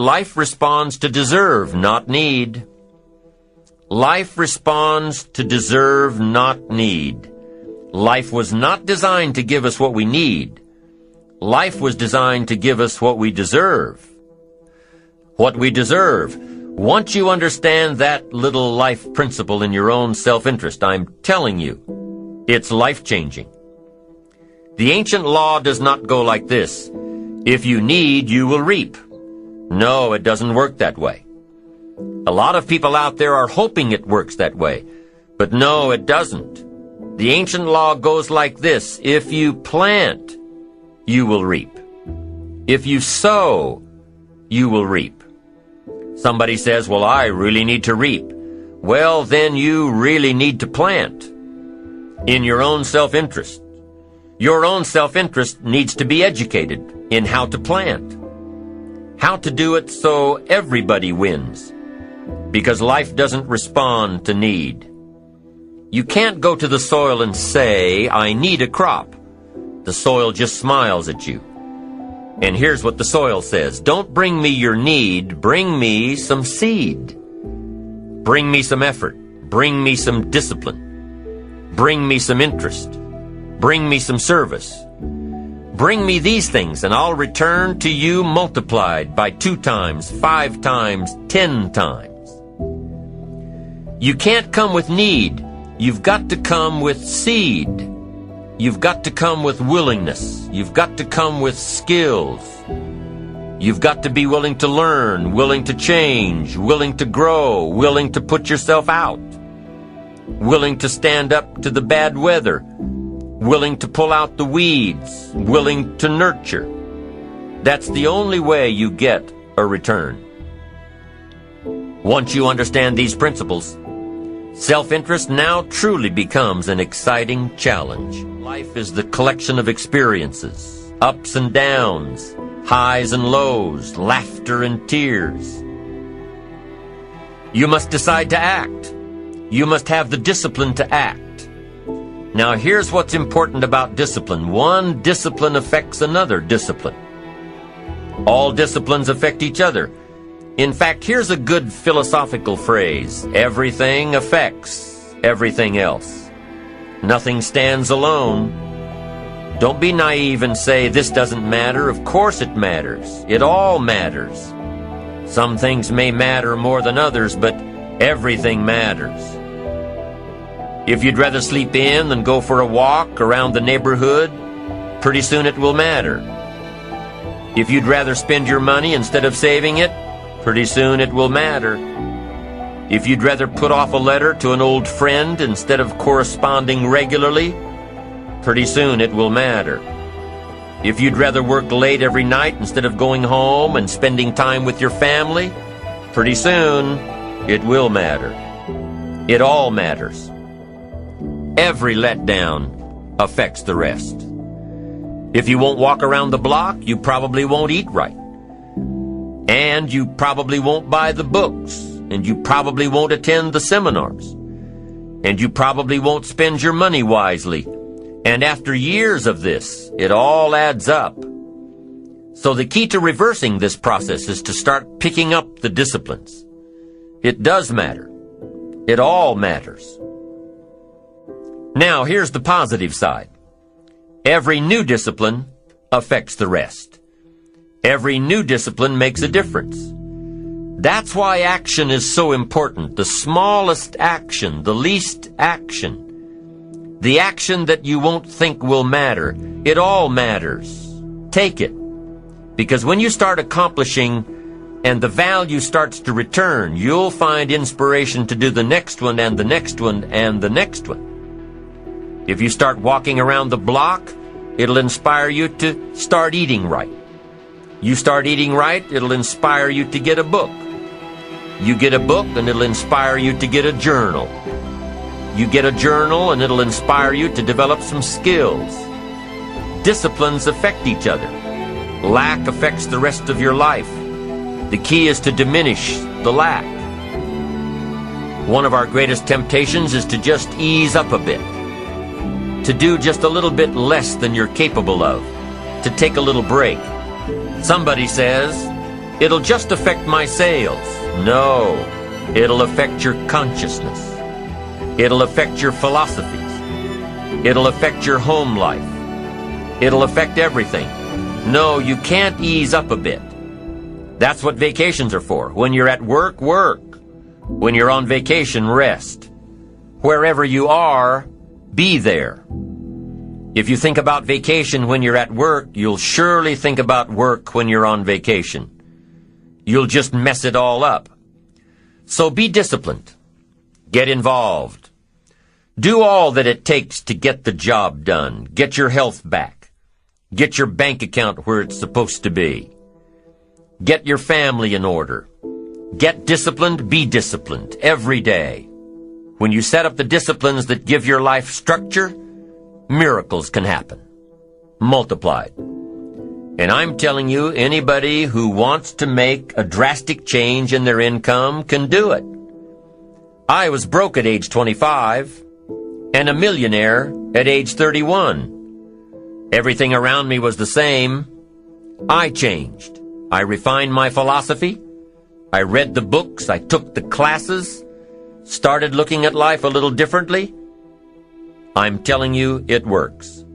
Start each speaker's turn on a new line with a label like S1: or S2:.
S1: life responds to deserve, not need. Life responds to deserve, not need. Life was not designed to give us what we need. Life was designed to give us what we deserve. What we deserve. Once you understand that little life principle in your own self-interest, I'm telling you, it's life-changing. The ancient law does not go like this. If you need, you will reap. No, it doesn't work that way. A lot of people out there are hoping it works that way, but no, it doesn't. The ancient law goes like this. If you plant, you will reap. If you sow, you will reap. Somebody says, well, I really need to reap. Well, then you really need to plant in your own self-interest. Your own self-interest needs to be educated in how to plant, how to do it so everybody wins, because life doesn't respond to need. You can't go to the soil and say, I need a crop. The soil just smiles at you. And here's what the soil says. Don't bring me your need, bring me some seed. Bring me some effort. Bring me some discipline. Bring me some interest. Bring me some service. Bring me these things, and I'll return to you multiplied by 2 times, 5 times, 10 times. You can't come with need. You've got to come with seed. You've got to come with willingness. You've got to come with skills. You've got to be willing to learn, willing to change, willing to grow, willing to put yourself out, willing to stand up to the bad weather, willing to pull out the weeds, willing to nurture. That's the only way you get a return. Once you understand these principles, self-interest now truly becomes an exciting challenge. Life is the collection of experiences, ups and downs, highs and lows, laughter and tears. You must decide to act. You must have the discipline to act. Now here's what's important about discipline. One discipline affects another discipline. All disciplines affect each other. In fact, here's a good philosophical phrase. Everything affects everything else. Nothing stands alone. Don't be naive and say, this doesn't matter. Of course it matters. It all matters. Some things may matter more than others, but everything matters. If you'd rather sleep in than go for a walk around the neighborhood, pretty soon it will matter. If you'd rather spend your money instead of saving it, pretty soon it will matter. If you'd rather put off a letter to an old friend instead of corresponding regularly, pretty soon it will matter. If you'd rather work late every night instead of going home and spending time with your family, pretty soon it will matter. It all matters. Every letdown affects the rest. If you won't walk around the block, you probably won't eat right. And you probably won't buy the books. And you probably won't attend the seminars. And you probably won't spend your money wisely. And after years of this, it all adds up. So the key to reversing this process is to start picking up the disciplines. It does matter. It all matters. Now, here's the positive side. Every new discipline affects the rest. Every new discipline makes a difference. That's why action is so important. The smallest action, the least action, the action that you won't think will matter, it all matters. Take it. Because when you start accomplishing and the value starts to return, you'll find inspiration to do the next one and the next one and the next one. If you start walking around the block, it'll inspire you to start eating right. You start eating right, it'll inspire you to get a book. You get a book and it'll inspire you to get a journal. You get a journal and it'll inspire you to develop some skills. Disciplines affect each other. Lack affects the rest of your life. The key is to diminish the lack. One of our greatest temptations is to just ease up a bit, to do just a little bit less than you're capable of, to take a little break. Somebody says, It'll just affect my sales. No, it'll affect your consciousness. It'll affect your philosophies. It'll affect your home life. It'll affect everything. No, you can't ease up a bit. That's what vacations are for. When you're at work, work. When you're on vacation, rest. Wherever you are, be there. If you think about vacation when you're at work, you'll surely think about work when you're on vacation. You'll just mess it all up. So be disciplined. Get involved. Do all that it takes to get the job done. Get your health back. Get your bank account where it's supposed to be. Get your family in order. Get disciplined, be disciplined every day. When you set up the disciplines that give your life structure, miracles can happen. Multiplied. And I'm telling you, anybody who wants to make a drastic change in their income can do it. I was broke at age 25 and a millionaire at age 31. Everything around me was the same. I changed. I refined my philosophy. I read the books. I took the classes. Started looking at life a little differently. I'm telling you, it works.